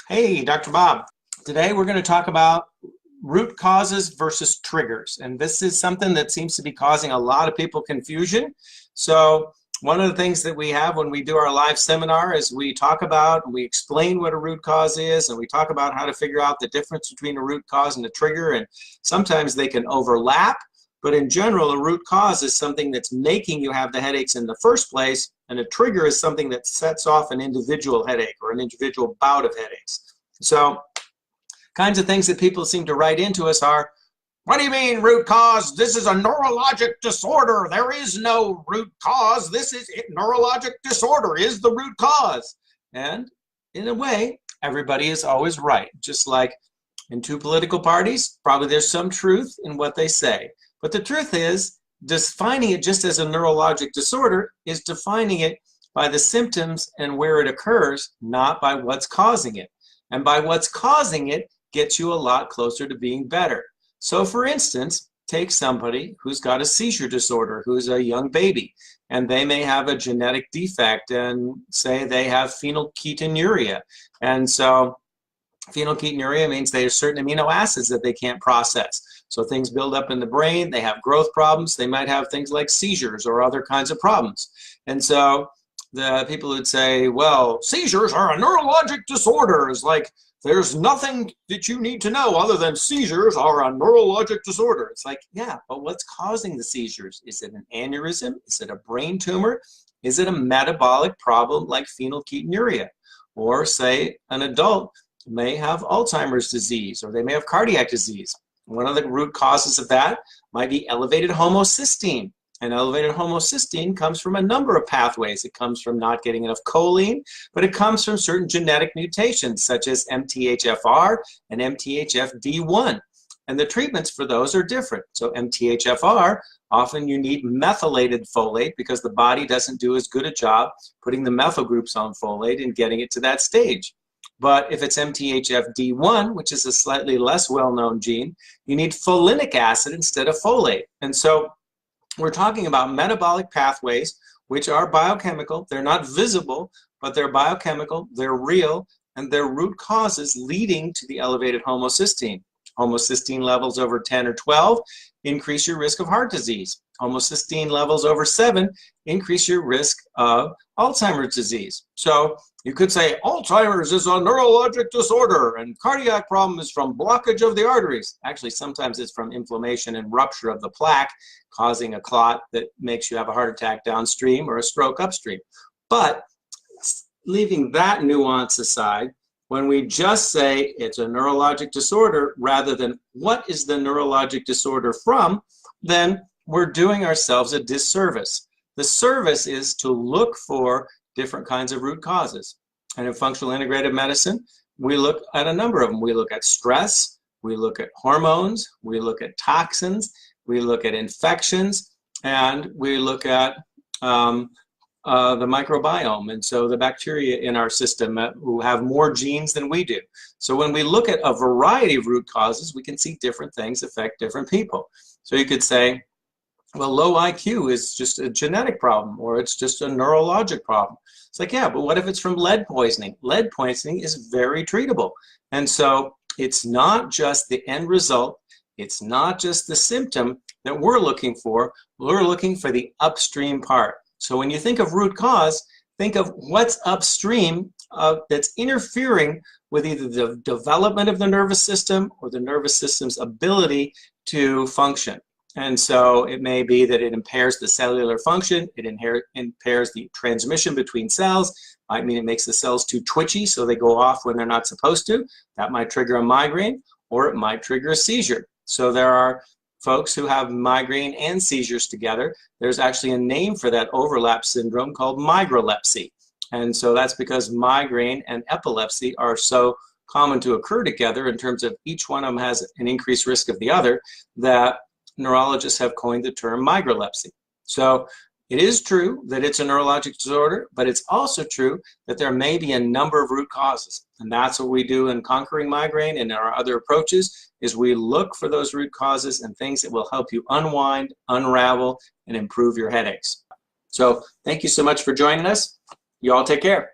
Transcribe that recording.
Hey, Dr. Bob. Today we're going to talk about root causes versus triggers. And this is something that seems to be causing a lot of people confusion. So one of the things that we have when we do our live seminar is we talk about, we explain what a root cause is, and we talk about how to figure out the difference between a root cause and a trigger. And sometimes they can overlap, but in general, a root cause is something that's making you have the headaches in the first place, and a trigger is something that sets off an individual headache or an individual bout of headaches. So kinds of things that people seem to write into us are, what do you mean root cause? This is a neurologic disorder. There is no root cause. This is it. Neurologic disorder is the root cause. And in a way, everybody is always right. Just like in two political parties, probably there's some truth in what they say. But the truth is, defining it just as a neurologic disorder is defining it by the symptoms and where it occurs, not by what's causing it. And by what's causing it gets you a lot closer to being better. So for instance, take somebody who's got a seizure disorder, who's a young baby, and they may have a genetic defect and say they have phenylketonuria. And so phenylketonuria means they have certain amino acids that they can't process. So things build up in the brain, they have growth problems, they might have things like seizures or other kinds of problems. And so the people would say, well, seizures are a neurologic disorder. It's like, there's nothing that you need to know other than seizures are a neurologic disorder. It's like, yeah, but what's causing the seizures? Is it an aneurysm? Is it a brain tumor? Is it a metabolic problem like phenylketonuria? Or say an adult may have Alzheimer's disease, or they may have cardiac disease. One of the root causes of that might be elevated homocysteine. And elevated homocysteine comes from a number of pathways. It comes from not getting enough choline, but it comes from certain genetic mutations such as MTHFR and MTHFD1. And the treatments for those are different. So MTHFR, often you need methylated folate because the body doesn't do as good a job putting the methyl groups on folate and getting it to that stage. But if it's MTHFD1, which is a slightly less well-known gene, you need folinic acid instead of folate. And so we're talking about metabolic pathways, which are biochemical. They're not visible, but they're biochemical, they're real, and they're root causes leading to the elevated homocysteine. Homocysteine levels over 10 or 12 increase your risk of heart disease. Homocysteine levels over 7 increase your risk of Alzheimer's disease. So you could say Alzheimer's is a neurologic disorder and cardiac problem is from blockage of the arteries. Actually, sometimes it's from inflammation and rupture of the plaque, causing a clot that makes you have a heart attack downstream or a stroke upstream. But leaving that nuance aside, when we just say it's a neurologic disorder rather than what is the neurologic disorder from, then we're doing ourselves a disservice. The service is to look for different kinds of root causes. And in functional integrative medicine, we look at a number of them. We look at stress, we look at hormones, we look at toxins, we look at infections, and we look at the microbiome, and so the bacteria in our system who have more genes than we do. So when we look at a variety of root causes, we can see different things affect different people. So you could say, well, low IQ is just a genetic problem, or it's just a neurologic problem. It's like, yeah, but what if it's from lead poisoning? Lead poisoning is very treatable. And so it's not just the end result, it's not just the symptom that we're looking for the upstream part. So when you think of root cause, think of what's upstream that's interfering with either the development of the nervous system or the nervous system's ability to function. And so it may be that it impairs the cellular function, it impairs the transmission between cells, might mean it makes the cells too twitchy so they go off when they're not supposed to. That might trigger a migraine, or it might trigger a seizure. So there are folks who have migraine and seizures together. There's actually a name for that overlap syndrome called migralepsy. And so that's because migraine and epilepsy are so common to occur together in terms of each one of them has an increased risk of the other, that neurologists have coined the term migralepsy. So it is true that it's a neurologic disorder, but it's also true that there may be a number of root causes. And that's what we do in Conquering Migraine and our other approaches, is we look for those root causes and things that will help you unwind, unravel, and improve your headaches. So thank you so much for joining us. You all take care.